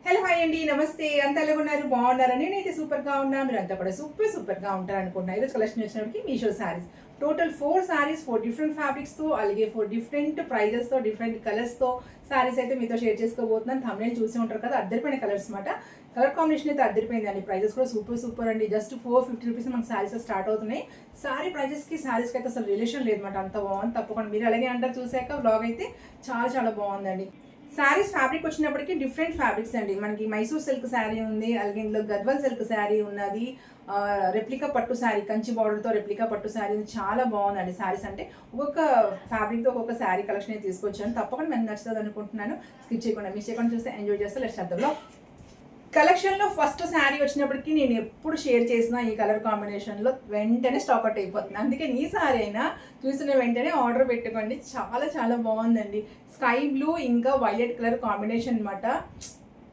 Hello hi అండి, నమస్తే. అంత ఎలా ఉన్నారు? బాగున్నారా? నేనైతే సూపర్గా ఉన్నా. మీరు అంతా కూడా సూపర్గా ఉంటారు అనుకుంటున్నా. ఈరోజు కలెక్షన్ వచ్చినప్పటికి మీషో శారీస్ టోటల్ 4 శారీస్, 4 డిఫరెంట్ ఫ్యాబ్రిక్స్తో, అలాగే 4 డిఫరెంట్ ప్రైజెస్తో, డిఫరెంట్ కలర్స్తో శారీస్ అయితే మీతో షేర్ చేసుకోబోతున్నాను. థంబ్నెయిల్ చూసి ఉంటారు కదా, అద్దరిపోయిన కలర్స్ అనమాట. కలర్ కాంబినేషన్ అయితే అద్దరిపోయింది అండి. ప్రైజెస్ కూడా సూపర్ అండి. జస్ట్ 450 రూపీస్ మనకి శారీస్ స్టార్ట్ అవుతున్నాయి. శారీ ప్రైజెస్కి శారీస్కి అయితే అసలు రిలేషన్ లేదన్నమాట. అంత బాగుంది. తప్పకుండా మీరు అలాగే అంటారు. చూసాక బ్లాగ్ అయితే చాలా బాగుందండి. శారీస్ ఫ్యాబ్రిక్ వచ్చినప్పటికీ డిఫరెంట్ ఫ్యాబ్రిక్స్ అండి. మనకి మైసూర్ సిల్క్ శారీ ఉంది, అలాగే ఇందులో గద్వాల్ సిల్క్ శారీ ఉన్నది, రెప్లికా పట్టు శారీ, కంచి బార్డర్తో రెప్లికా పట్టు శారీ చాలా బాగుందండి. శారీస్ అంటే ఒక్కొక్క ఫ్యాబ్రిక్తో ఒక్కొక్క శారీ కలెక్షన్ అయితే తీసుకొచ్చాను. తప్పకుండా మీకు నచ్చుతుంది అనుకుంటున్నాను. స్కిప్ చేయకుండా మిస్ చేయకుండా చూస్తే ఎంజాయ్ చేస్తే లెట్స్ చేద్దాంలో. కలెక్షన్లో ఫస్ట్ శారీ వచ్చినప్పటికీ నేను ఎప్పుడు షేర్ చేసిన ఈ కలర్ కాంబినేషన్లో వెంటనే స్టాక్ అవుట్ అయిపోతుంది. అందుకే ఈ శారీ అయినా చూసిన వెంటనే ఆర్డర్ పెట్టుకోండి. చాలా బాగుందండి. స్కై బ్లూ ఇంకా వైలెట్ కలర్ కాంబినేషన్ అనమాట.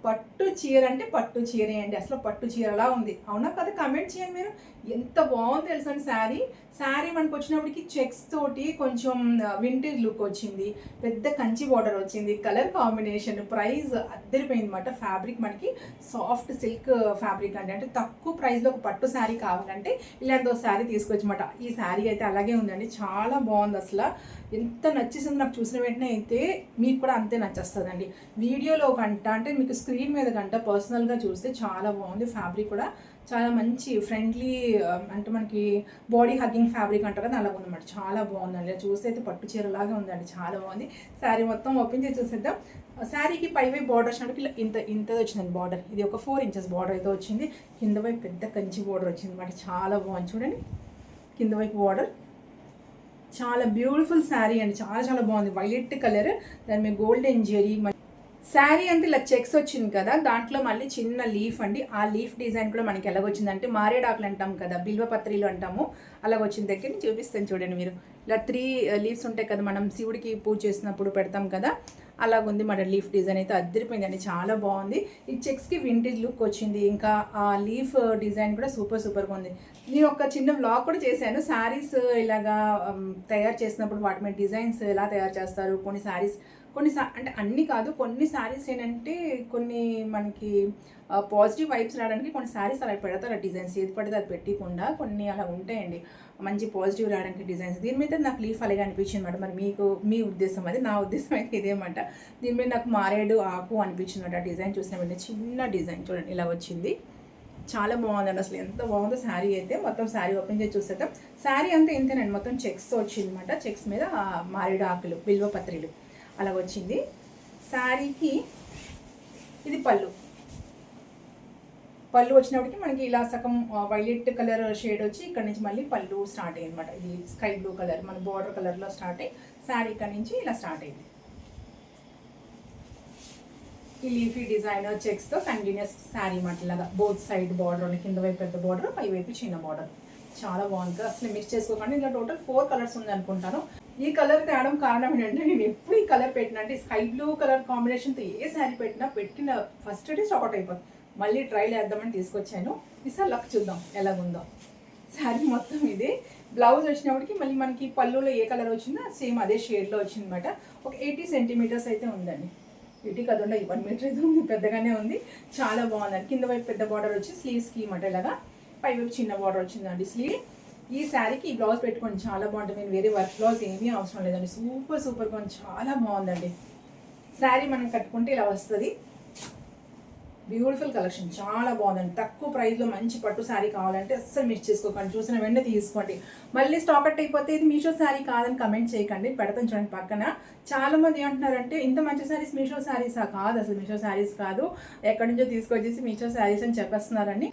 పట్టు చీర అంటే పట్టు చీరే అండి. అసలు పట్టు చీరలా ఉంది. అవునా కదా? కమెంట్ చేయండి మీరు. ఎంత బాగుంది తెలుసా శారీ మనకు వచ్చినప్పటికి చెక్స్ తోటి కొంచెం వింటేజ్ లుక్ వచ్చింది. పెద్ద కంచి బార్డర్ వచ్చింది. కలర్ కాంబినేషన్, ప్రైస్ అద్దరిపోయింది అనమాట. ఫ్యాబ్రిక్ మనకి సాఫ్ట్ సిల్క్ ఫ్యాబ్రిక్ అండి. అంటే తక్కువ ప్రైస్లో ఒక పట్టు శారీ కావాలంటే ఇలాంటి ఒక శారీ తీసుకొచ్చమాట. ఈ శారీ అయితే అలాగే ఉందండి. చాలా బాగుంది. అసలు ఎంత నచ్చేసింది నాకు. చూసిన వెంటనే అయితే మీకు కూడా అంతే నచ్చేస్తుందండి. వీడియోలో గంట అంటే మీకు స్క్రీన్ మీద గంట పర్సనల్గా చూస్తే చాలా బాగుంది. ఫ్యాబ్రిక్ కూడా చాలా మంచి ఫ్రెండ్లీ, అంటే మనకి బాడీ హగ్గింగ్ ఫ్యాబ్రిక్ అంటారు కదా, అలా ఉందన్నమాట. చాలా బాగుందండి. చూస్తే అయితే పట్టు చీరలాగా ఉందండి. చాలా బాగుంది. శారీ మొత్తం ఓపెన్ చేసి చూసేద్దాం. శారీకి పైవైపు బార్డర్ వచ్చినప్పుడు ఇలా ఇంతది వచ్చిందండి బార్డర్. ఇది ఒక 4 ఇంచెస్ బార్డర్ అయితే వచ్చింది. కింద వైపు పెద్ద కంచి బార్డర్ వచ్చింది అనమాట. చాలా బాగుంది చూడండి. కింద వైపు బార్డర్ చాలా బ్యూటిఫుల్ శారీ అండి. చాలా బాగుంది. వైలెట్ కలర్, దాని మీద గోల్డెన్ జెరీ. శారీ అంటే ఇలా చెక్స్ వచ్చింది కదా, దాంట్లో మళ్ళీ చిన్న లీఫ్ అండి. ఆ లీఫ్ డిజైన్ కూడా మనకి ఎలాగొచ్చిందంటే మారేడాకులు అంటాం కదా, బిల్వపత్రిలు అంటాము, అలాగొచ్చిన దగ్గర నుంచి చూపిస్తాను చూడండి మీరు. ఇలా 3 లీవ్స్ ఉంటాయి కదా, మనం శివుడికి పూజ చేసినప్పుడు పెడతాం కదా, అలాగుంది మన లీఫ్ డిజైన్ అయితే అద్దరిపోయిందండి. చాలా బాగుంది. ఈ చెక్స్కి వింటేజ్ లుక్ వచ్చింది. ఇంకా ఆ లీఫ్ డిజైన్ కూడా సూపర్గా ఉంది. నేను ఒక చిన్న వ్లాగ్ కూడా చేశాను. శారీస్ ఇలాగా తయారు చేసినప్పుడు వాటి మీద డిజైన్స్ ఎలా తయారు చేస్తారు. కొన్ని అంటే అన్నీ కాదు, కొన్ని శారీస్ ఏంటంటే కొన్ని మనకి పాజిటివ్ వైబ్స్ రావడానికి కొన్ని శారీస్ అలా పెడతారు. డిజైన్స్ ఏది పడితే అది పెట్టకుండా కొన్ని అలా ఉంటాయండి మంచి పాజిటివ్ రావడానికి డిజైన్స్. దీని మీద నాకు లీఫ్ అలాగే అనిపించింది అనమాట. మరి మీకు మీ ఉద్దేశం అది, నా ఉద్దేశం అయితే ఇదేమాట. దీని మీద నాకు మారేడు ఆకు అనిపించింది అనమాట. డిజైన్ చూసిన వెంటనే చిన్న డిజైన్ చూడండి ఇలా వచ్చింది. చాలా బాగుందండి. అసలు ఎంత బాగుందో శారీ అయితే. మొత్తం శారీ ఓపెన్ చేసి చూసేద్దాం. శారీ అంతా ఇంతేనండి. మొత్తం చెక్స్తో వచ్చింది అనమాట. చెక్స్ మీద మారేడు ఆకులు, బిల్వపత్రిలు అలా వచ్చింది. శారీకి ఇది పళ్ళు వచ్చినప్పటికి మనకి ఇలా సగం వైలెట్ కలర్ షేడ్ వచ్చి ఇక్కడ నుంచి మళ్ళీ పళ్ళు స్టార్ట్ అయ్యింది అనమాట. ఇది స్కై బ్లూ కలర్, మన బార్డర్ కలర్లో స్టార్ట్ అయ్యి శారీ ఇక్కడ నుంచి ఇలా స్టార్ట్ అయింది. ఈ లీఫీ డిజైన్ చెక్స్తో కంటిన్యూస్ శారీ మట్లాగా బోత్ సైడ్ బార్డర్, కింద వైపు పెద్ద బార్డర్, పై వైపు చిన్న బార్డర్. చాలా బాగుంది. అసలు మిక్స్ చేసుకోకండి. ఇలా టోటల్ 4 కలర్స్ ఉంది అనుకుంటాను. ఈ కలర్ తేవడం కారణం ఏంటంటే నేను ఎప్పుడు ఈ కలర్ పెట్టినా అంటే స్కై బ్లూ కలర్ కాంబినేషన్తో ఏ శారీ పెట్టిన ఫస్ట్ డే స్టాక్ అయిపోతుంది. మళ్ళీ ట్రైల్ వేద్దామని తీసుకొచ్చాను. ఈసారి లక్ చూద్దాం ఎలాగుందో. శారీ మొత్తం ఇది. బ్లౌజ్ వచ్చినప్పటికి మళ్ళీ మనకి పళ్ళులో ఏ కలర్ వచ్చిందో సేమ్ అదే షేడ్లో వచ్చింది అనమాట. ఒక 80 సెంటీమీటర్స్ అయితే ఉందండి. 80 కదండి, 1 మీటర్ అయితే ఉంది. పెద్దగానే ఉంది. చాలా బాగుందండి. కింద వైపు పెద్ద బార్డర్ వచ్చి స్లీవ్స్కి మాట ఇలాగా, పై వైపు చిన్న బార్డర్ వచ్చిందండి స్లీవ్. ఈ శారీకి ఈ బ్లౌజ్ పెట్టుకోండి. చాలా బాగుంటుంది. నేను వేరే వర్క్ బ్లౌజ్ ఏమీ అవసరం లేదండి. సూపర్గా ఉంది. చాలా బాగుందండి. శారీ మనం కట్టుకుంటే ఇలా వస్తుంది. Beautiful collection. చాలా బాగుందండి. తక్కువ ప్రైస్లో మంచి పట్టు శారీ కావాలంటే అస్సలు మిస్ చేసుకోకండి. చూసిన వెంటనే తీసుకోండి. మళ్ళీ స్టాక్ అవుట్ అయిపోతే ఇది మీషో శారీ కాదని కమెంట్ చేయకండి. పెడతాను చూడండి పక్కన. చాలామంది ఏమంటున్నారంటే ఇంత మంచి శారీస్ మీషో శారీసా? కాదు, అసలు మీషో శారీస్ కాదు, ఎక్కడి నుంచో తీసుకొచ్చేసి మీషో శారీస్ అని చెప్పేస్తున్నారని.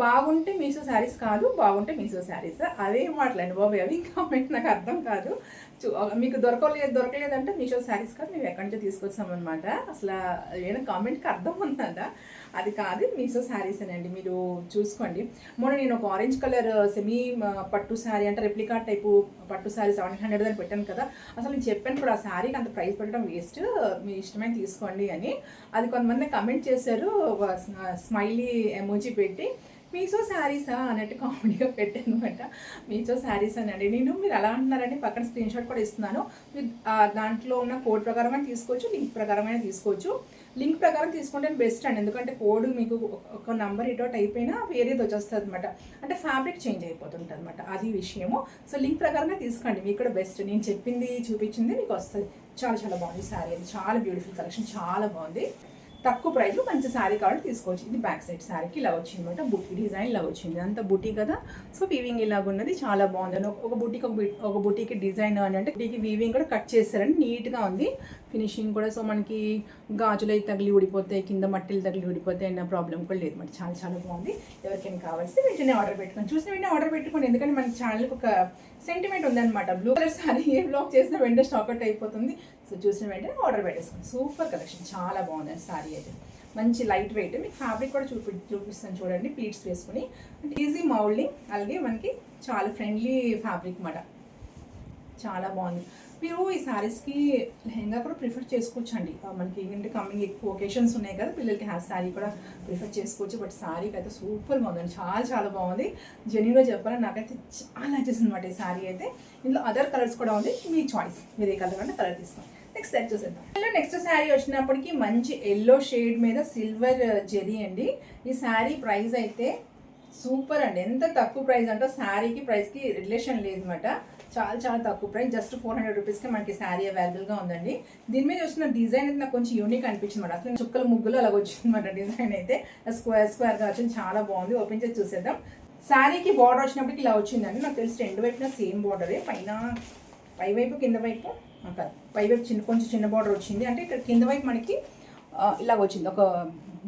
బాగుంటే మీషో శారీస్ కాదు, బాగుంటే మీషో శారీస్. అదే మాట్లాడండి బాబు. అవి కామెంట్ నాకు అర్థం కాదు. మీకు దొరకలేదంటే మీషో శారీస్ కాదు, మేము ఎక్కడి నుంచో తీసుకొచ్చామన్నమాట. అసలు ఏదైనా కామెంట్కి అర్థం ఉందా? అది కాదు, మీషో శారీస్ అనండి. మీరు చూసుకోండి. మొన్న నేను ఒక ఆరెంజ్ కలర్ సెమీ పట్టు శారీ అంటే రెప్లికా టైపు పట్టు శారీ 700 అని పెట్టాను కదా. అసలు నేను చెప్పాను కూడా ఆ శారీకి అంత ప్రైస్ పెట్టడం వేస్ట్, మీ ఇష్టమైన తీసుకోండి అని. అది కొంతమంది కమెంట్ చేశారు, స్మైలీ ఎమోజీ పెట్టి మీషో శారీసా అన్నట్టు కామెడీగా పెట్టాను అనమాట. మీషో శారీస్ అనండి. మీరు ఎలా అంటున్నారని పక్కన స్క్రీన్ షాట్ కూడా ఇస్తున్నాను. దాంట్లో ఉన్న కోడ్ ప్రకారమైన తీసుకోవచ్చు, లింక్ ప్రకారమైన తీసుకోవచ్చు. లింక్ ప్రకారం తీసుకుంటే బెస్ట్ అండి, ఎందుకంటే కోడ్ మీకు ఒక నంబర్ ఇటౌట్ అయిపోయినా వేరేది వచ్చేస్తుంది అనమాట, అంటే ఫ్యాబ్రిక్ చేంజ్ అయిపోతుంటుంది అనమాట, అది విషయము. సో లింక్ ప్రకారంగా తీసుకోండి, మీకు కూడా బెస్ట్. నేను చెప్పింది చూపించింది మీకు వస్తుంది. చాలా చాలా బాగుంది శారీ, అది చాలా బ్యూటిఫుల్ కలెక్షన్, చాలా బాగుంది. తక్కువ ప్రైస్లో మంచి శారీ కావాలి తీసుకోవచ్చు. ఇది బ్యాక్ సైడ్ శారీకి ఇలా వచ్చింది అనమాట, బుటీ డిజైన్ ఇలా వచ్చింది, అంత బుటీ కదా. సో వీవింగ్ ఇలాగ ఉన్నది, చాలా బాగుంది. ఒక బుటీకి ఒక బుటీకి డిజైన్ అని అంటే బుటీకి వీవింగ్ కూడా కట్ చేస్తారని నీట్గా ఉంది ఫినిషింగ్ కూడా. సో మనకి గాజులు అయితే తగిలి ఊడిపోతాయి, కింద మట్టిలు తగిలి ఊడిపోతాయి అన్న ప్రాబ్లం కూడా లేదు మరి. చాలా చాలా బాగుంది. ఎవరికైనా కావాల్సి వెంటనే ఆర్డర్ పెట్టుకోండి, చూసిన వెంటనే ఆర్డర్ పెట్టుకోండి, ఎందుకంటే మన ఛానల్కి ఒక సెంటిమెంట్ ఉందన్నమాట. బ్లూ కలర్ సారీ ఏ బ్లాక్ చేసినా వెంటనే స్టాక్ అవుట్ అయిపోతుంది. సో చూసిన వెంటనే ఆర్డర్ పెట్టేసుకోండి. సూపర్ కలెక్షన్, చాలా బాగుంది సారీ అయితే. మంచి లైట్ వెయిట్, మీకు ఫ్యాబ్రిక్ కూడా చూపిస్తాను చూడండి, ప్లీట్స్ వేసుకుని. ఈజీ మౌల్డింగ్, అలాగే మనకి చాలా ఫ్రెండ్లీ ఫ్యాబ్రిక్ మాట, చాలా బాగుంది. మీరు ఈ శారీస్కి లెహంగా కూడా ప్రిఫర్ చేసుకోవచ్చు అండి, మనకి ఏంటంటే కమింగ్ ఎక్కువ ఒకేషన్స్ ఉన్నాయి కదా, పిల్లలకి హ్యావ్ శారీ కూడా ప్రిఫర్ చేసుకోవచ్చు. బట్ శారీకి అయితే సూపర్ బాగుందండి, చాలా చాలా బాగుంది. జెన్యూన్గా చెప్పాలని నాకైతే చాలా నచ్చేసింది అనమాట ఈ శారీ అయితే. ఇందులో అదర్ కలర్స్ కూడా ఉంది, మీ చాయిస్, మీరు ఏ కలర్ అంటే కలర్ తీసుకోండి. నెక్స్ట్ సెట్ చూసేద్దాం. నెక్స్ట్ శారీ వచ్చినప్పటికీ మంచి ఎల్లో షేడ్ మీద సిల్వర్ జెరీ అండి. ఈ శారీ ప్రైస్ అయితే సూపర్ అండి, ఎంత తక్కువ ప్రైస్ అంటే శారీకి ప్రైస్కి రిలేషన్ లేదన్నమాట. చాలా చాలా తక్కువ ప్రైస్, జస్ట్ 400 రూపీస్కి మనకి శారీ అవైలబుల్గా ఉందండి. దీని మీద వచ్చిన డిజైన్ అయితే నాకు కొంచెం యూనిక్ అనిపించింది అనమాట. అసలు చుక్కల ముగ్గులు అలాగ వచ్చింది అనమాట డిజైన్ అయితే, స్క్వేర్గా వచ్చింది, చాలా బాగుంది. ఓపెన్ చేసి చూసేద్దాం. శారీకి బార్డర్ వచ్చినప్పటికి ఇలా వచ్చిందండి. నాకు తెలిసి రెండు వైపున సేమ్ బార్డరే, పై వైపు కింద వైపు పై వైపు కొంచెం చిన్న బార్డర్ వచ్చింది, అంటే ఇక్కడ కింద వైపు మనకి ఇలాగ వచ్చింది, ఒక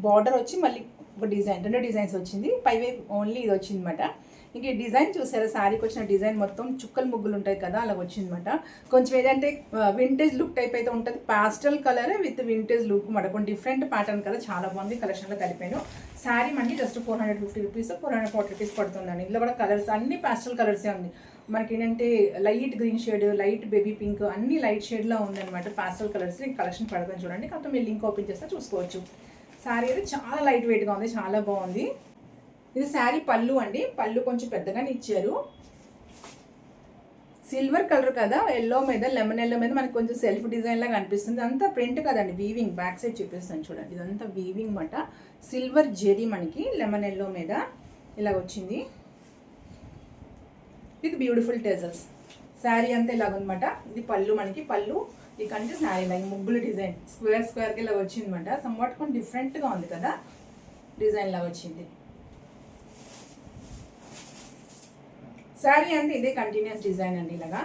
బార్డర్ వచ్చి మళ్ళీ ఒక డిజైన్, రెండు డిజైన్స్ వచ్చింది. పై వైపు ఓన్లీ ఇది వచ్చింది అనమాట. ఇంక ఈ డిజైన్ చూసారా, శారీకి వచ్చిన డిజైన్ మొత్తం చుక్కల ముగ్గులు ఉంటాయి కదా, అలాగ వచ్చిందన్నమాట. కొంచెం ఏదంటే వింటేజ్ లుక్ టైప్ అయితే ఉంటుంది, పాస్టల్ కలర్ విత్ వింటేజ్ లుక్ మాట, కొంచెం డిఫరెంట్ ప్యాటర్న్ కదా, చాలా బాగుంది. కలెక్షన్లో కలిపాను. శారీ మనకి జస్ట్ 450 రూపీస్ 440 రూపీస్ పడుతుందండి. ఇందులో కూడా కలర్స్ అన్ని పాస్టల్ కలర్సే ఉంది. మనకి ఏంటంటే light green shade, light baby pink, అన్ని లైట్ షేడ్లో ఉందన్నమాట, పాస్టల్ కలర్స్. కలెక్షన్ పడుతుంది చూడండి, కాకపోతే మీరు లింక్ ఓపెన్ చేస్తే చూసుకోవచ్చు. శారీ అయితే చాలా లైట్ వెయిట్గా ఉంది, చాలా బాగుంది. ఇది శారీ పళ్ళు అండి, పళ్ళు కొంచెం పెద్దగానే ఇచ్చారు. సిల్వర్ కలర్ కదా, ఎల్లో మీద లెమన్ ఎల్లో మీద మనకి కొంచెం సెల్ఫ్ డిజైన్ లాగా అనిపిస్తుంది. అంతా ప్రింట్ కదండి, వీవింగ్. బ్యాక్ సైడ్ చూపిస్తాను చూడండి, ఇదంతా వీవింగ్ మాట. సిల్వర్ జెరీ మనకి లెమన్ ఎల్లో మీద ఇలాగ వచ్చింది విత్ బ్యూటిఫుల్ టెజల్స్. శారీ అంతా ఇలాగనమాట. ఇది పళ్ళు, మనకి పళ్ళు ఈ కంటే శారీ లైక్ ముగ్గులు డిజైన్ స్క్వేర్కి ఇలా వచ్చింది అనమాట. సమ్వాట్ కొంచెం డిఫరెంట్గా ఉంది కదా, డిజైన్ లాగా వచ్చింది. శారీ అంటే ఇదే కంటిన్యూస్ డిజైన్ అండి, ఇలాగా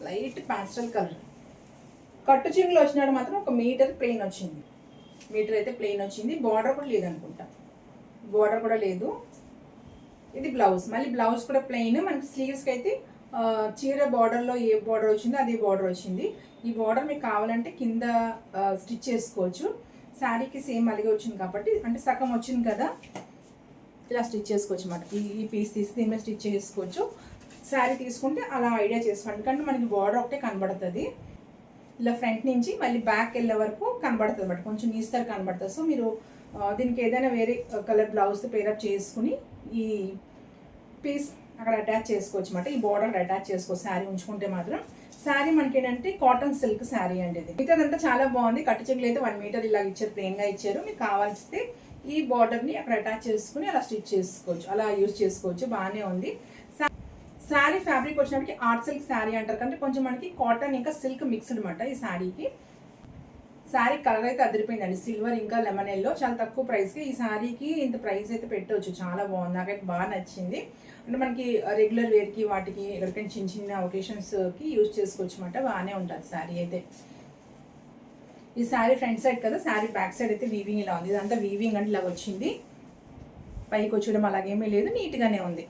లైట్ పాస్టల్ కలర్. కట్టు చింగులు వచ్చినాడు మాత్రం ఒక మీటర్ ప్లెయిన్ వచ్చింది, మీటర్ అయితే ప్లెయిన్ వచ్చింది. బార్డర్ కూడా లేదనుకుంటా, బార్డర్ కూడా లేదు. ఇది బ్లౌజ్, మళ్ళీ బ్లౌజ్ కూడా ప్లెయిన్. మనకి స్లీవ్స్కి అయితే చీర బార్డర్లో ఏ బార్డర్ వచ్చిందో అదే బార్డర్ వచ్చింది. ఈ బార్డర్ మీకు కావాలంటే కింద స్టిచ్ చేసుకోవచ్చు. శారీకి సేమ్ అలాగే వచ్చింది కాబట్టి, అంటే సగం వచ్చింది కదా, ఇలా స్టిచ్ చేసుకోవచ్చు అన్నమాట. ఈ పీస్ తీసి దీని మీద స్టిచ్ చేసుకోవచ్చు. శారీ తీసుకుంటే అలా ఐడియా చేసుకోండి, ఎందుకంటే మనకి బార్డర్ ఒకటే కనబడుతుంది. ఇలా ఫ్రంట్ నుంచి మళ్ళీ బ్యాక్ వెళ్ళే వరకు కనబడుతుంది అన్నమాట, కొంచెం నీస్తారు కనబడుతుంది. సో మీరు దీనికి ఏదైనా వేరే కలర్ బ్లౌజ్ పేరప్ చేసుకుని ఈ పీస్ అక్కడ అటాచ్ చేసుకోవచ్చు అన్నమాట. ఈ బార్డర్ అటాచ్ చేసుకోవచ్చు శారీ ఉంచుకుంటే మాత్రం. శారీ మనకి ఏంటంటే కాటన్ సిల్క్ శారీ అండి ఇది. మిగతాదంతా చాలా బాగుంది. కట్టు చెక్కులు అయితే 1 మీటర్ ఇలా ఇచ్చారు, ప్లెయిన్గా ఇచ్చారు. మీకు కావాల్సితే ఈ బార్డర్ని అక్కడ అటాచ్ చేసుకుని అలా స్టిచ్ చేసుకోవచ్చు, అలా యూజ్ చేసుకోవచ్చు, బాగానే ఉంది. శారీ ఫ్యాబ్రిక్ వచ్చినప్పటికి ఆర్ట్ సిల్క్ శారీ అంటారు, అంటే కొంచెం మనకి కాటన్ ఇంకా సిల్క్ మిక్స్డ్ అనమాట ఈ శారీకి. శారీ కలర్ అయితే అదిరిపోయిందండి, సిల్వర్ ఇంకా లెమన్ ఎల్లో. చాలా తక్కువ ప్రైస్కి ఈ శారీకి ఇంత ప్రైస్ అయితే పెట్టవచ్చు, చాలా బాగుంది, నాకైతే బాగా నచ్చింది. అంటే మనకి రెగ్యులర్ వేర్కి వాటికి ఎక్కడికైనా చిన్న చిన్న ఒకేషన్స్కి యూజ్ చేసుకోవచ్చు అనమాట, బాగానే ఉంటుంది శారీ అయితే. ఈ శారీ ఫ్రంట్ సైడ్ కదా, శారీ బ్యాక్ సైడ్ అయితే వీవింగ్ ఇలా ఉంది. ఇదంతా వీవింగ్ అంటే ఇలాగ వచ్చింది, పైకి వచ్చేయడం అలాగేమీ లేదు, నీట్గానే ఉంది.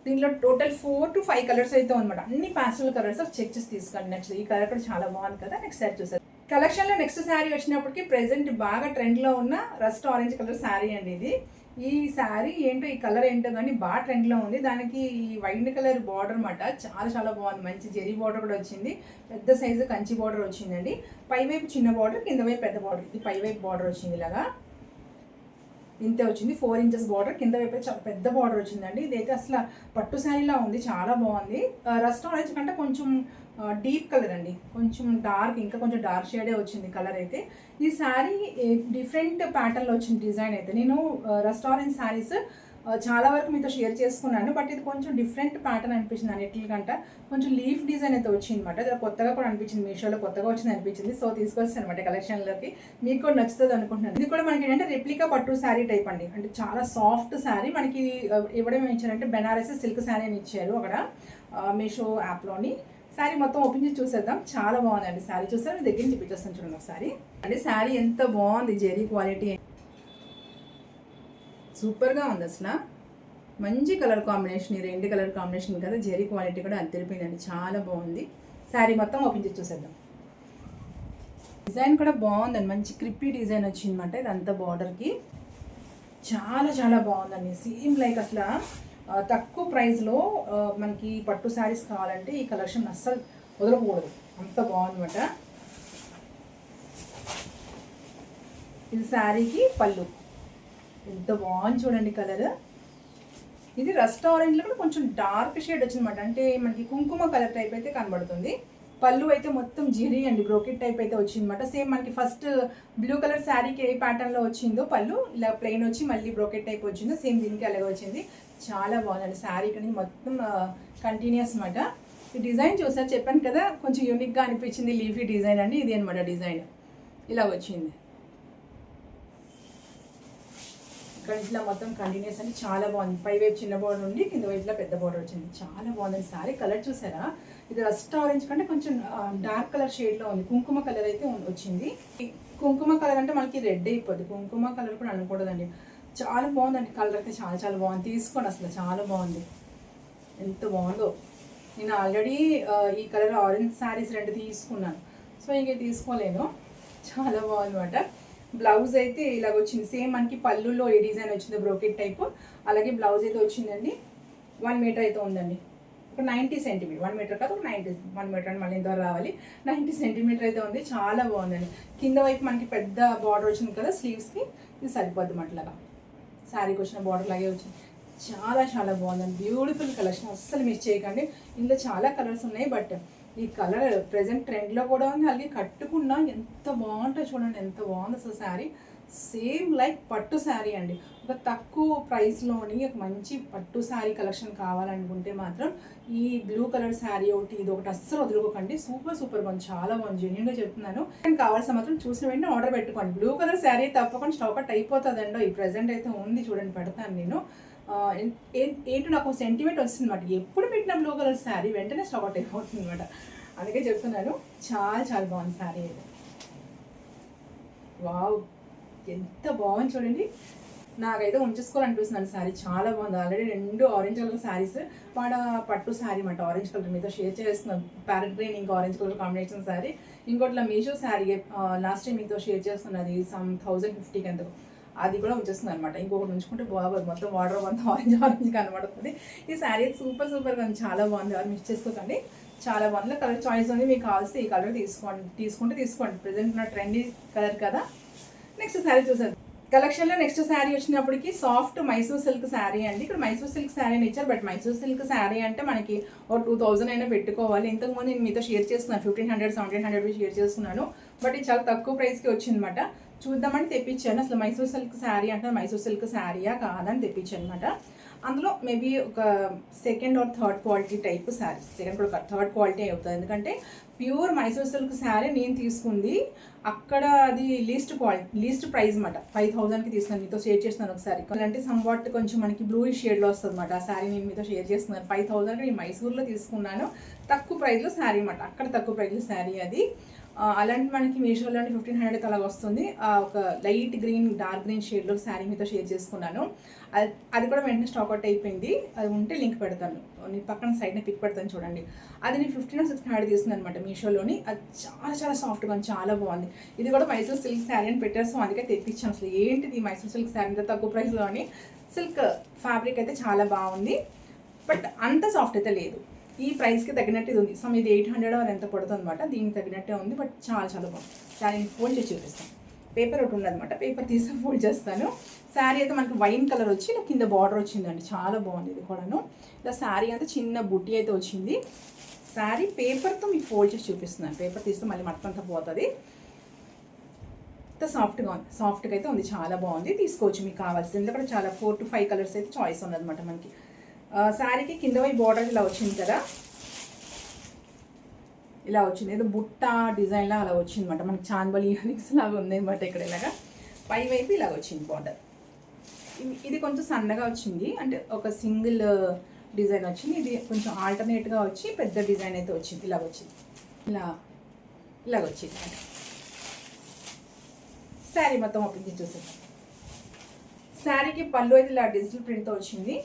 దీంట్లో టోటల్ 4 to 5 కలర్స్ అయితే అనమాట, అన్ని ప్యాస్టల్ కలర్స్. చెక్ చేసి తీసుకోండి. నెక్స్ట్ ఈ కలర్ కూడా చాలా బాగుంది కదా. నెక్స్ట్ శారీ చూసారు. కలెక్షన్లో నెక్స్ట్ శారీ వచ్చినప్పటికీ ప్రెసెంట్ బాగా ట్రెండ్లో ఉన్న రస్ట్ ఆరెంజ్ కలర్ శారీ అండి ఇది. ఈ శారీ ఏంటో, ఈ కలర్ ఏంటో కానీ బాగా ట్రెండ్లో ఉంది. దానికి ఈ వైట్ కలర్ బార్డర్ అనమాట, చాలా చాలా బాగుంది. మంచి జెరీ బార్డర్ కూడా వచ్చింది, పెద్ద సైజు కంచి బార్డర్ వచ్చిందండి. పైవైపు చిన్న బార్డర్, కింద వైపు పెద్ద బార్డర్. ఇది పైవైపు బార్డర్ వచ్చింది, ఇలాగా ఇంతే వచ్చింది. 4 ఇంచెస్ బార్డర్, కింద వైపు చాలా పెద్ద బార్డర్ వచ్చిందండి. ఇదైతే అసలు పట్టు శారీలా ఉంది, చాలా బాగుంది. రస్ట్ ఆరెంజ్ కంటే కొంచెం డీప్ కలర్ అండి, కొంచెం డార్క్, ఇంకా కొంచెం డార్క్ షేడే వచ్చింది కలర్ అయితే. ఈ శారీ డిఫరెంట్ ప్యాటర్న్లో వచ్చింది డిజైన్ అయితే. నేను రెస్టారెంట్ శారీస్ చాలా వరకు మీతో షేర్ చేసుకున్నాను, బట్ ఇది కొంచెం డిఫరెంట్ ప్యాటర్న్ అనిపించింది అన్నిటికంట. కొంచెం లీఫ్ డిజైన్ అయితే వచ్చింది అనమాట. ఇది కొత్తగా కూడా అనిపించింది, మీషోలో కొత్తగా వచ్చింది అనిపించింది. సో తీసుకొచ్చాను అనమాట కలెక్షన్లోకి. మీకు కూడా నచ్చుతుంది అనుకుంటున్నాను. ఇది కూడా మనకి ఏంటంటే రెప్లికా పట్టు శారీ టైప్ అండి, అంటే చాలా సాఫ్ట్ శారీ. మనకి ఇవ్వడం ఇచ్చారంటే బెనారస్ సిల్క్ శారీ అని ఇచ్చారు అక్కడ మీషో యాప్లోని. శారీ మొత్తం ఓపెన్ చేసి చూసేద్దాం. చాలా బాగుందండి శారీ. చూసారు, మీ దగ్గర నుంచి చూపిస్తాను చూడండి ఒకసారి. అంటే శారీ ఎంత బాగుంది, జెరీ క్వాలిటీ సూపర్గా ఉంది అసలు. మంచి కలర్ కాంబినేషన్, ఈ రెండు కలర్ కాంబినేషన్ కదా, జెరీ క్వాలిటీ కూడా అద్దరిపోయిందండి, చాలా బాగుంది. శారీ మొత్తం ఓపెన్ చేసి చూసేద్దాం. డిజైన్ కూడా బాగుందండి, మంచి క్రిప్పీ డిజైన్ వచ్చిందన్నమాట. ఇదంతా బార్డర్కి చాలా చాలా బాగుందండి. సేమ్ లైక్ అసలు తక్కువ ప్రైస్లో మనకి పట్టు శారీస్ కావాలంటే ఈ కలెక్షన్ అస్సలు వదలకూడదు, అంత బాగుందన్నమాట. ఇది శారీకి పళ్ళు, ఎంత బాగుంది చూడండి కలర్. ఇది రస్ట్ ఆరెంజ్లో కూడా కొంచెం డార్క్ షేడ్ వచ్చిందన్నమాట, అంటే మనకి కుంకుమ కలర్ టైప్ అయితే కనబడుతుంది. పళ్ళు అయితే మొత్తం జిరీ అండి, బ్రోకెట్ టైప్ అయితే వచ్చిందన్నమాట. సేమ్ మనకి ఫస్ట్ బ్లూ కలర్ శారీకి ఏ ప్యాటర్న్లో వచ్చిందో పళ్ళు, ఇలా ప్లెయిన్ వచ్చి మళ్ళీ బ్రోకెట్ టైప్ వచ్చిందో సేమ్ దీనికి అలాగే వచ్చింది. చాలా బాగుందండి శారీ, కానీ మొత్తం కంటిన్యూస్ అనమాట. ఈ డిజైన్ చూసారు, చెప్పాను కదా కొంచెం యూనిక్గా అనిపించింది, లీఫీ డిజైన్ అండి ఇది అనమాట. డిజైన్ ఇలా వచ్చింది, ఇక్కడ ఇట్లా మొత్తం కంటిన్యూస్ అని చాలా బాగుంది. పై వైపు చిన్న బోర్డర్ ఉండి కింద వైపులో పెద్ద బోర్డర్ వచ్చింది, చాలా బాగుంది శారీ. కలర్ చూసారా, ఇది రస్ట్ ఆరెంజ్ కంటే కొంచెం డార్క్ కలర్ షేడ్లో ఉంది, కుంకుమ కలర్ అయితే వచ్చింది. కుంకుమ కలర్ అంటే మనకి రెడ్ అయిపోద్ది, కుంకుమ కలర్ కూడా అనకూడదండి. చాలా బాగుందండి కలర్ అయితే, చాలా చాలా బాగుంది. తీసుకోండి, అసలు చాలా బాగుంది, ఎంత బాగుందో. నేను ఆల్రెడీ ఈ కలర్ ఆరెంజ్ శారీస్ రెండు తీసుకున్నాను, సో ఇంక తీసుకోలేను. చాలా బాగుంది అనమాట. బ్లౌజ్ అయితే ఇలాగ వచ్చింది, సేమ్ మనకి పళ్ళులో ఏ డిజైన్ వచ్చిందో బ్రోకెట్ టైప్, అలాగే బ్లౌజ్ అయితే వచ్చిందండి. 1 మీటర్ అయితే ఉందండి, ఒక 90 సెంటీమీటర్, 1 మీటర్ కాదు, ఒక 1 మీటర్ అని మళ్ళీ ఇంతవరకు రావాలి. 90 సెంటీమీటర్ అయితే ఉంది, చాలా బాగుందండి. కింద వైపు మనకి పెద్ద బార్డర్ వచ్చింది కదా స్లీవ్స్కి, ఇది సరిపోద్ది అట్లాగా. శారీకి వచ్చిన బార్డర్ లాగే వచ్చింది, చాలా చాలా బాగుందండి. బ్యూటిఫుల్ కలెక్షన్, అస్సలు మిస్ చేయకండి. ఇందులో చాలా కలర్స్ ఉన్నాయి, బట్ ఈ కలర్ ప్రెజెంట్ ట్రెండ్లో కూడా ఉంది, అలాగే కట్టుకున్నా ఎంత బాగుంటుంది చూడండి, ఎంత బాగుంది అసలు శారీ. సేమ్ లైక్ పట్టు శారీ అండి. ఒక తక్కువ ప్రైస్లోని ఒక మంచి పట్టు శారీ కలెక్షన్ కావాలనుకుంటే మాత్రం ఈ బ్లూ కలర్ శారీ ఒకటి, ఇది ఒకటి అస్సలు వదులుకోకండి. సూపర్ సూపర్ బాగుంది, చాలా బాగుంది, జెన్యూన్గా చెప్తున్నాను. కావాల్సిన మాత్రం చూసిన వెంటనే ఆర్డర్ పెట్టుకోండి. బ్లూ కలర్ శారీ తప్పకుండా స్టాక్ అవుట్ అయిపోతుందండి. ఈ ప్రెజెంట్ అయితే ఉంది చూడండి, పెడతాను నేను. ఏంటో నాకు సెంటిమెంట్ వస్తుంది అనమాట, ఎప్పుడు పెట్టిన బ్లూ కలర్ శారీ వెంటనే స్టాక్ అవుట్ అయిపోతుంది అనమాట. అందుకే చెప్తున్నాను, చాలా చాలా బాగుంది శారీ అయితే. వావ్, ఎంత బాగుంది చూడండి. నాకైతే ఉంచేసుకోవాలనిపిస్తుంది శారీ, చాలా బాగుంది. ఆల్రెడీ 2 ఆరెంజ్ కలర్ శారీస్, వాడ పట్టు శారీ అన్నమాట, ఆరెంజ్ కలర్ మీద షేర్ చేస్తున్నాను. ప్యారెట్ గ్రీన్ ఇంకా ఆరెంజ్ కలర్ కాంబినేషన్ శారీ. ఇంకోటిలా మీషో శారీ లాస్ట్ టైం మీతో షేర్ చేస్తున్నది సమ్ 1050కి ఎంత, అది కూడా వచ్చేస్తుంది అనమాట. ఇంకొకటి ఉంచుకుంటే బాగోదు, మొత్తం వాటర్ అంతా ఆరెంజ్ ఆరెంజ్ కనబడుతుంది. ఈ శారీ సూపర్ సూపర్ గా చాలా బాగుంది, అది మిస్ చేసుకోకండి. చాలా బాగుంది. కలర్ చాయిస్ ఉంది, మీకు కావాల్సి ఈ కలర్ తీసుకోండి. ప్రెజెంట్ ఉన్న ట్రెండీ కలర్ కదా. నెక్స్ట్ శారీ చూసారు కలెక్షన్లో. నెక్స్ట్ శారీ వచ్చినప్పటికి సాఫ్ట్ మైసూర్ సిల్క్ శారీ అండి. ఇక్కడ మైసూర్ సిల్క్ శారీ అని ఇచ్చారు, బట్ మైసూర్ సిల్క్ శారీ అంటే మనకి ఒక 2000 అయినా పెట్టుకోవాలి. ఇంతకుముందు నేను మీతో షేర్ చేస్తున్నాను, 1500 1700 షేర్ చేస్తున్నాను, బట్ ఇది చాలా తక్కువ ప్రైస్కి వచ్చిందన్నమాట. చూద్దామని తెప్పించాను. అసలు మైసూర్ సిల్క్ శారీ అంటే మైసూర్ సిల్క్ శారీయా కాదని తెప్పించాను అనమాట. అందులో మేబీ ఒక second or third quality type sari, second కూడా థర్డ్ క్వాలిటీ అవుతుంది. ఎందుకంటే ప్యూర్ మైసూర్ సిల్క్ శారీ నేను తీసుకుంది అక్కడ, అది లీస్ట్ ప్రైస్ అనమాట. 5000కి తీసుకున్నాను, మీతో షేర్ చేస్తున్నాను ఒకసారి. అంటే సమ్వాట్ కొంచెం మనకి బ్లూ షేడ్లో వస్తుంది అనమాట. ఆ శారీ నేను మీతో షేర్ చేస్తున్నాను. 5000కి నేను మైసూర్లో తీసుకున్నాను, తక్కువ ప్రైస్లో శారీ అనమాట. అక్కడ తక్కువ ప్రైస్లో శారీ అది. అలాంటి మనకి మీషోలో 1500 అలాగ వస్తుంది. ఒక లైట్ గ్రీన్ డార్క్ గ్రీన్ షేడ్లో శారీ మీతో షేర్ చేసుకున్నాను. అది కూడా వెంటనే స్టాక్ అవుట్ అయిపోయింది. అది ఉంటే లింక్ పెడతాను, నేను పక్కన సైడ్ని పిక్ పెడతాను చూడండి. అది నేను 1500 1600 తీసుకున్నాను అనమాట మీషోలోని. అది చాలా చాలా సాఫ్ట్గా చాలా బాగుంది. ఇది కూడా మైసూర్ సిల్క్ శారీ అని పెట్టారు, సో అందుకే తెప్పించాను. అసలు ఏంటిది మైసూర్ సిల్క్ శారీ ఇంత తక్కువ ప్రైస్లో అని. సిల్క్ ఫ్యాబ్రిక్ అయితే చాలా బాగుంది, బట్ అంత సాఫ్ట్ అయితే లేదు. ఈ ప్రైస్కి తగ్గినట్టు ఇది ఉంది. సో ఇది 800 అని ఎంత పడుతుంది అనమాట, దీనికి తగ్గినట్టే ఉంది, బట్ చాలా చాలా బాగుంది. శారీ ఫోల్డ్ చేసి చూపిస్తాను. పేపర్ ఒకటి ఉందన్నమాట, పేపర్ తీసి ఫోల్డ్ చేస్తాను. శారీ అయితే మనకి వైన్ కలర్ వచ్చి కింద బార్డర్ వచ్చిందండి, చాలా బాగుంది. ఇది కూడాను ఇలా శారీ అయితే చిన్న బుట్టి అయితే వచ్చింది. శారీ పేపర్తో మీకు ఫోల్డ్ చేసి చూపిస్తున్నాను. పేపర్ తీస్తే మళ్ళీ మొత్తం అంతా పోతుంది. సాఫ్ట్గా ఉంది, సాఫ్ట్గా అయితే ఉంది, చాలా బాగుంది. తీసుకోవచ్చు మీకు కావాల్సింది. ఎందుకంటే చాలా 4 to 5 కలర్స్ అయితే చాయిస్ ఉన్నదన్నమాట మనకి. శారీకి కింద పోయి బార్డర్ ఇలా వచ్చింది కదా, ఇలా వచ్చింది, ఏదో బుట్ట డిజైన్లా అలా వచ్చింది అనమాట. మనకి చాన్బలి ఇయరింగ్స్ లాగా ఉంది అనమాట. ఇక్కడ ఇలాగా పై వైపు ఇలా వచ్చింది బార్డర్. ఇది కొంచెం సన్నగా వచ్చింది, అంటే ఒక సింగిల్ డిజైన్ వచ్చింది. ఇది కొంచెం ఆల్టర్నేట్గా వచ్చి పెద్ద డిజైన్ అయితే వచ్చింది. ఇలాగ వచ్చింది, ఇలాగ వచ్చింది. శారీ మొత్తం ఓపెన్ చేసి చూసాం. శారీకి పళ్ళు అయితే ఇలా డిజిటల్ ప్రింట్తో వచ్చింది.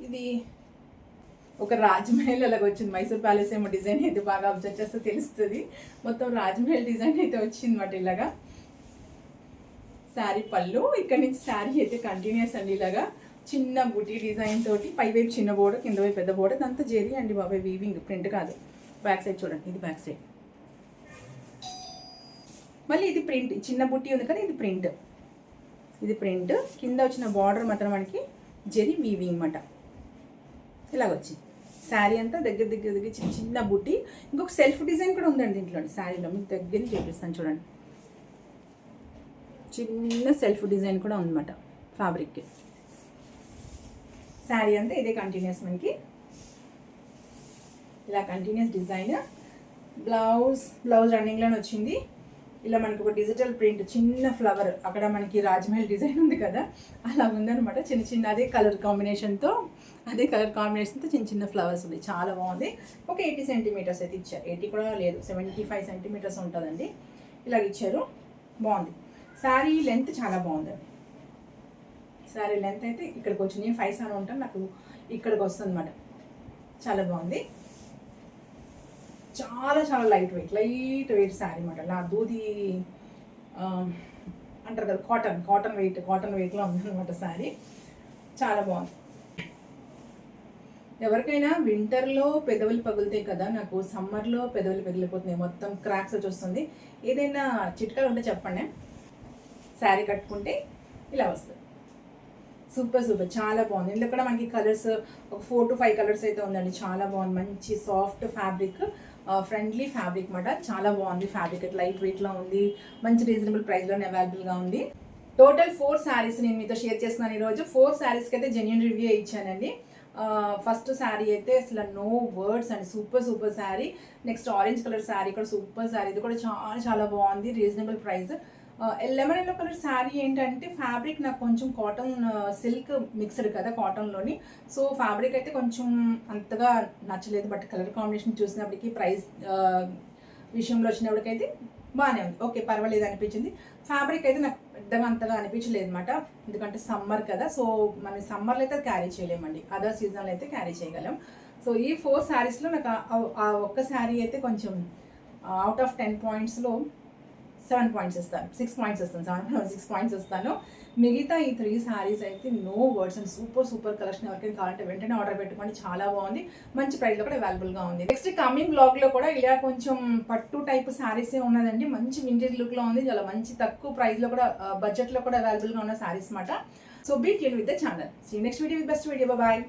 ఇది ఒక రాజ్మహల్ అలాగ వచ్చింది. మైసూర్ ప్యాలెస్ ఏమో డిజైన్ అయితే బాగా అబ్జర్వ్ చేస్తే తెలుస్తుంది. మొత్తం రాజ్మహల్ డిజైన్ అయితే వచ్చింది అన్నమాట. ఇలాగా శారీ పళ్ళు, ఇక్కడ నుంచి శారీ అయితే కంటిన్యూస్ అండి. ఇలాగా చిన్న బుటీ డిజైన్ తోటి పైవైపు చిన్న బోర్డర్, కింద వైపు పెద్ద బోర్డర్, అంతా జెరీ అండి బాబాయ్, వీవింగ్, ప్రింట్ కాదు. బ్యాక్ సైడ్ చూడండి, ఇది బ్యాక్ సైడ్. మళ్ళీ ఇది ప్రింట్, చిన్న బుట్టి ఉంది కదా, ఇది ప్రింట్. ఇది ప్రింట్ కింద వచ్చిన బార్డర్ మాత్రం మనకి జెరీ వీవింగ్ అన్నమాట. ఇలాగొచ్చింది శారీ అంతా దగ్గర చిన్న చిన్న బుట్టి. ఇంకొక సెల్ఫ్ డిజైన్ కూడా ఉందండి దీంట్లో శారీలో, మీకు దగ్గర చూపిస్తాను చూడండి. చిన్న సెల్ఫ్ డిజైన్ కూడా ఉందన్నమాట ఫ్యాబ్రిక్కి. శారీ అంతా ఇదే కంటిన్యూస్ మనకి, ఇలా కంటిన్యూస్ డిజైన్. బ్లౌజ్ రన్నింగ్లోనే వచ్చింది. ఇలా మనకి ఒక డిజిటల్ ప్రింట్, చిన్న ఫ్లవర్, అక్కడ మనకి రాజ్మహల్ డిజైన్ ఉంది కదా, అలా ఉందన్నమాట. చిన్న అదే కలర్ కాంబినేషన్తో చిన్న చిన్న ఫ్లవర్స్ ఉంది. చాలా బాగుంది. ఒక 80 సెంటీమీటర్స్ అయితే ఇచ్చారు. 80 కూడా లేదు, 75 సెంటీమీటర్స్ ఉంటుందండి. ఇలాగ ఇచ్చారు, బాగుంది. శారీ లెంత్ చాలా బాగుందండి. శారీ లెంత్ అయితే ఇక్కడికి వచ్చి, నేను 5 ఉంటాను, నాకు ఇక్కడికి వస్తుంది అనమాట. చాలా బాగుంది. చాలా లైట్ వెయిట్ శారీ అనమాట. నా దూది అంటారు కదా, కాటన్ వెయిట్లో ఉందన్నమాట శారీ. చాలా బాగుంది. ఎవరికైనా వింటర్లో పెదవులు పగులుతాయి కదా, నాకు సమ్మర్లో పెదవులు పగిలిపోతున్నాయి, మొత్తం క్రాక్స్ వచ్చి వస్తుంది. ఏదైనా చిట్కాలు ఉంటే చెప్పండి. శారీ కట్టుకుంటే ఇలా వస్తుంది. సూపర్ చాలా బాగుంది. ఇందులో కూడా మనకి కలర్స్ ఒక 4 to 5 కలర్స్ అయితే ఉందండి. చాలా బాగుంది. మంచి సాఫ్ట్ ఫ్యాబ్రిక్, ఫ్రెండ్లీ ఫ్యాబ్రిక్ మాట. చాలా బాగుంది ఫ్యాబ్రిక్. అయితే లైట్ వెయిట్లో ఉంది, మంచి రీజనబుల్ ప్రైస్లోనే అవైలబుల్గా ఉంది. టోటల్ 4 శారీస్ నేను మీతో షేర్ చేస్తున్నాను ఈరోజు. 4 శారీస్కి అయితే జెన్యూన్ రివ్యూ ఇచ్చానండి. ఫస్ట్ శారీ అయితే అసలు నో వర్డ్స్ అండి, super sari. Next orange colour sari కూడా సూపర్ శారీ. ఇది కూడా చాలా బాగుంది, reasonable price. Lemon yellow colour sari ఏంటంటే ఫ్యాబ్రిక్ నాకు కొంచెం కాటన్ సిల్క్ మిక్స్డ్ కదా కాటన్లోని, సో ఫ్యాబ్రిక్ అయితే కొంచెం అంతగా నచ్చలేదు. బట్ కలర్ కాంబినేషన్ చూసినప్పటికీ, ప్రైస్ విషయంలో వచ్చినప్పటికైతే బాగానే ఉంది, ఓకే పర్వాలేదు అనిపించింది. ఫ్యాబ్రిక్ అయితే నాకు పెద్దగా అంతగా అనిపించలేదు అనమాట, ఎందుకంటే సమ్మర్ కదా, సో మనం సమ్మర్లో అయితే క్యారీ చేయలేమండి, అదర్ సీజన్లో అయితే క్యారీ చేయగలం. సో ఈ 4 శారీస్లో నాకు ఆ ఒక్క శారీ అయితే కొంచెం అవుట్ ఆఫ్ 10 పాయింట్స్లో 7 పాయింట్స్ ఇస్తాను, 6 పాయింట్స్ ఇస్తాను, 6 పాయింట్స్ ఇస్తాను. మిగతా ఈ 3 శారీస్ అయితే no words and super collection. ఎవరికైనా కావాలంటే వెంటనే ఆర్డర్ పెట్టుకోండి, చాలా బాగుంది, మంచి ప్రైస్లో కూడా అవైలబుల్గా ఉంది. నెక్స్ట్ కమింగ్ బ్లాగ్లో కూడా ఇలా కొంచెం పట్టు టైప్ శారీసే ఉన్నదండి, మంచి వింటేజ్ లుక్లో ఉంది, చాలా మంచి తక్కువ ప్రైస్లో కూడా బడ్జెట్లో కూడా అవైలబుల్గా ఉన్న శారీస్ అనమాట. So be tune with the channel. See next video with best video. Bye.